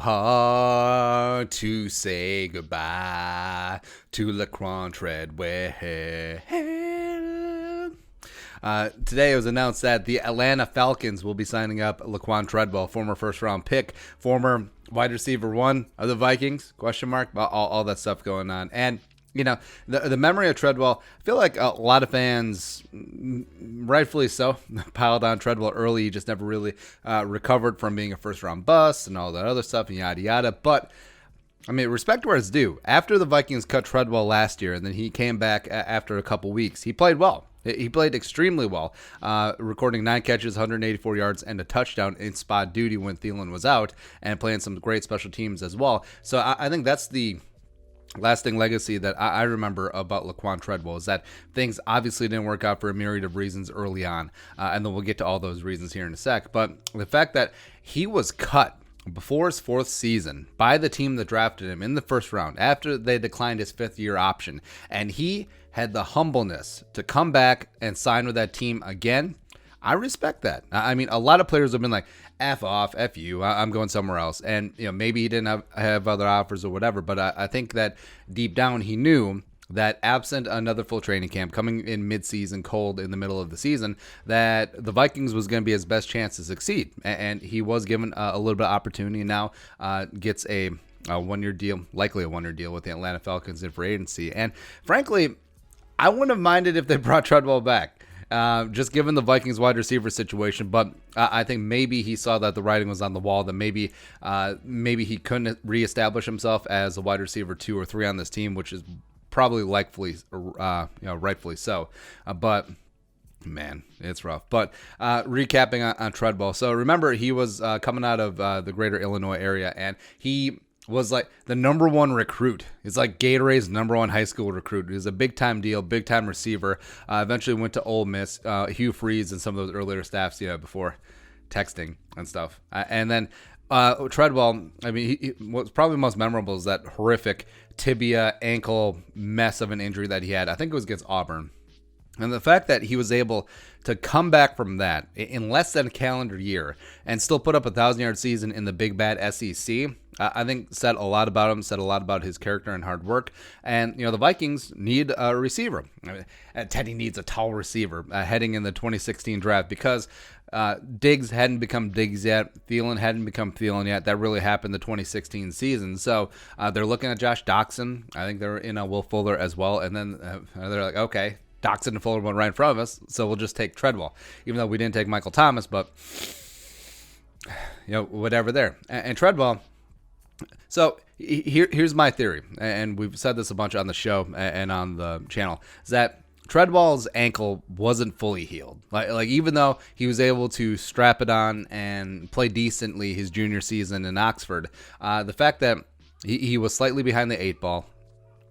hard to say goodbye to Laquon Treadwell. Today it was announced that the Atlanta Falcons will be signing up Laquon Treadwell, former first-round pick, former wide receiver one of the Vikings, question mark, all that stuff going on. And you know, the memory of Treadwell, I feel like a lot of fans, rightfully so, piled on Treadwell early. He just never really recovered from being a first-round bust and all that other stuff and yada yada. But, I mean, respect where it's due. After the Vikings cut Treadwell last year and then he came back after a couple weeks, he played well. He played extremely well, recording 9 catches, 184 yards, and a touchdown in spot duty when Thielen was out, and playing some great special teams as well. So I think that's the lasting legacy that I remember about Laquon Treadwell, is that things obviously didn't work out for a myriad of reasons early on, and then we'll get to all those reasons here in a sec. But the fact that he was cut before his 4th season by the team that drafted him in the 1st round after they declined his 5th-year option, and he had the humbleness to come back and sign with that team again, I respect that. I mean, a lot of players have been like, F off, F you, I'm going somewhere else. And, you know, maybe he didn't have other offers or whatever, but I think that deep down he knew that absent another full training camp coming in mid-season cold in the middle of the season, that the Vikings was going to be his best chance to succeed. And he was given a little bit of opportunity, and now gets a 1-year deal, likely a 1-year deal with the Atlanta Falcons in free agency. And frankly, I wouldn't have minded if they brought Treadwell back. Just given the Vikings wide receiver situation, but I think maybe he saw that the writing was on the wall, that maybe he couldn't reestablish himself as a wide receiver 2 or 3 on this team, which is probably rightfully so. But man, it's rough. But recapping on Treadwell, so remember he was coming out of the greater Illinois area, and he was like the number 1 recruit. It's like Gatorade's number 1 high school recruit. He was a big-time deal, big-time receiver. Eventually went to Ole Miss, Hugh Freeze and some of those earlier staffs, before texting and stuff. And then Treadwell, I mean, what's probably most memorable is that horrific tibia ankle mess of an injury that he had. I think it was against Auburn. And the fact that he was able to come back from that in less than a calendar year and still put up a 1,000-yard season in the big bad SEC, I think said a lot about him, said a lot about his character and hard work. And, the Vikings need a receiver. I mean, Teddy needs a tall receiver heading in the 2016 draft because Diggs hadn't become Diggs yet. Thielen hadn't become Thielen yet. That really happened the 2016 season. So they're looking at Josh Doxson. I think they're in Will Fuller as well. And then they're like, okay, Doxson and Fuller went right in front of us, so we'll just take Treadwell, even though we didn't take Michael Thomas, but, whatever there. And Treadwell, so here's my theory, and we've said this a bunch on the show and on the channel, is that Treadwell's ankle wasn't fully healed. Like even though he was able to strap it on and play decently his junior season in Oxford, the fact that he was slightly behind the 8 ball,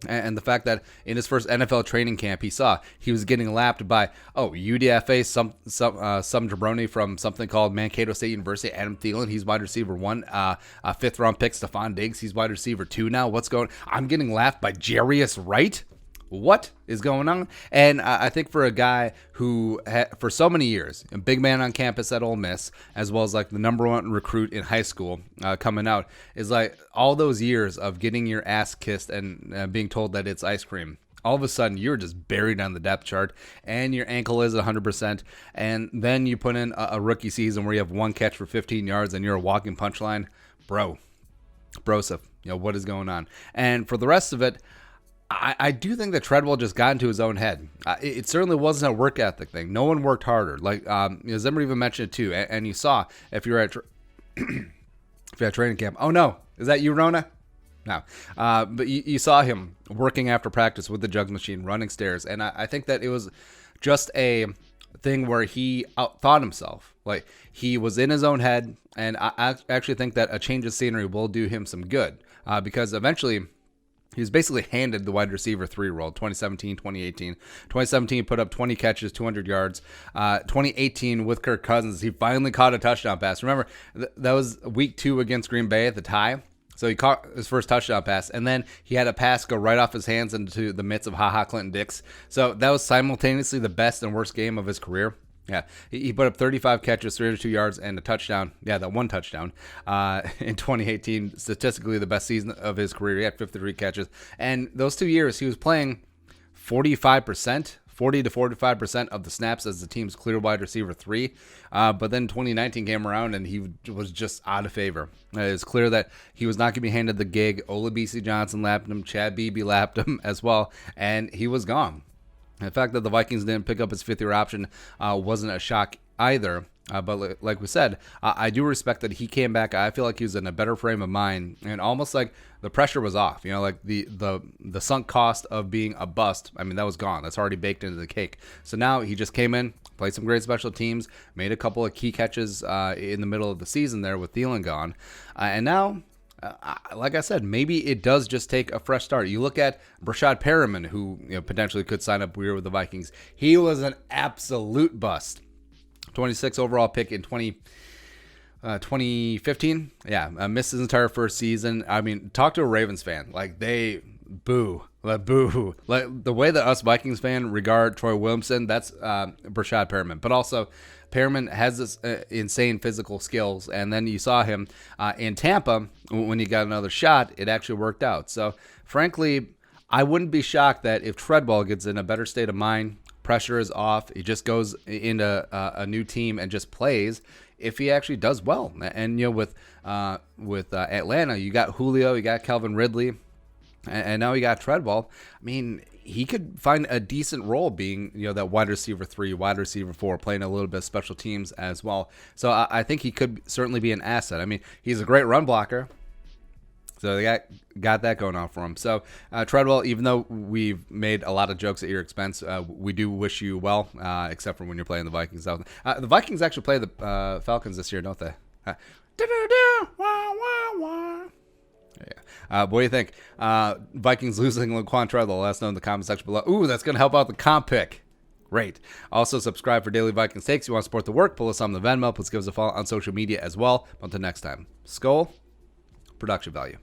and the fact that in his first NFL training camp, he was getting lapped by, UDFA, some jabroni from something called Mankato State University, Adam Thielen, he's wide receiver 1, a 5th-round pick, Stephon Diggs, he's wide receiver 2 now. What's going on? I'm getting laughed by Jarius Wright? What is going on? And I think for a guy who, for so many years, a big man on campus at Ole Miss, as well as like the number 1 recruit in high school coming out, is like all those years of getting your ass kissed and being told that it's ice cream. All of a sudden, you're just buried on the depth chart, and your ankle is 100%, and then you put in a rookie season where you have 1 catch for 15 yards, and you're a walking punchline. Broseph, what is going on? And for the rest of it, I do think that Treadwell just got into his own head. It certainly wasn't a work ethic thing. No one worked harder. Like Zimmer even mentioned it too. And you saw if you're at training camp. Oh no, is that you, Rona? No, but you saw him working after practice with the jugs machine, running stairs, and I think that it was just a thing where he outthought himself. Like he was in his own head, and I actually think that a change of scenery will do him some good because eventually. He was basically handed the wide receiver 3 role, 2017, 2018. 2017 put up 20 catches, 200 yards. 2018 with Kirk Cousins, he finally caught a touchdown pass. Remember, that was week 2 against Green Bay at the tie. So he caught his first touchdown pass, and then he had a pass go right off his hands into the midst of Clinton Dix. So that was simultaneously the best and worst game of his career. Yeah, he put up 35 catches, 302 yards, and a touchdown. Yeah, that one touchdown in 2018. Statistically, the best season of his career. He had 53 catches. And those 2 years, he was playing 45%, 40 to 45% of the snaps as the team's clear wide receiver 3. But then 2019 came around, and he was just out of favor. It's clear that he was not going to be handed the gig. Olabisi Johnson lapped him. Chad Beebe lapped him as well, and he was gone. The fact that the Vikings didn't pick up his fifth-year option wasn't a shock either. But like we said, I do respect that he came back. I feel like he was in a better frame of mind, and almost like the pressure was off. Like the sunk cost of being a bust, I mean, that was gone. That's already baked into the cake. So now he just came in, played some great special teams, made a couple of key catches in the middle of the season there with Thielen gone. And now, like I said, maybe it does just take a fresh start. You look at Brashad Perriman, who potentially could sign up weird with the Vikings. He was an absolute bust. 26 overall pick in 2015. Yeah, missed his entire first season. I mean, talk to a Ravens fan. Like, they boo. Like, boo. Like, the way that us Vikings fan regard Troy Williamson, that's Brashad Perriman. But also, Perriman has this insane physical skills, and then you saw him in Tampa when he got another shot. It actually worked out. So, frankly, I wouldn't be shocked that if Treadwell gets in a better state of mind, pressure is off, he just goes into a new team and just plays, if he actually does well. And with Atlanta, you got Julio, you got Calvin Ridley, and now you got Treadwell. I mean, he could find a decent role being, that wide receiver 3, wide receiver 4, playing a little bit of special teams as well. So I think he could certainly be an asset. I mean, he's a great run blocker. So they got that going on for him. So Treadwell, even though we've made a lot of jokes at your expense, we do wish you well, except for when you're playing the Vikings. The Vikings actually play the Falcons this year, don't they? What do you think? Vikings losing Laquon Treadwell. Let us know in the comment section below. Ooh, that's going to help out the comp pick. Great. Also, subscribe for daily Vikings takes. You want to support the work, pull us on the Venmo. Please give us a follow on social media as well. Until next time, Skull, production value.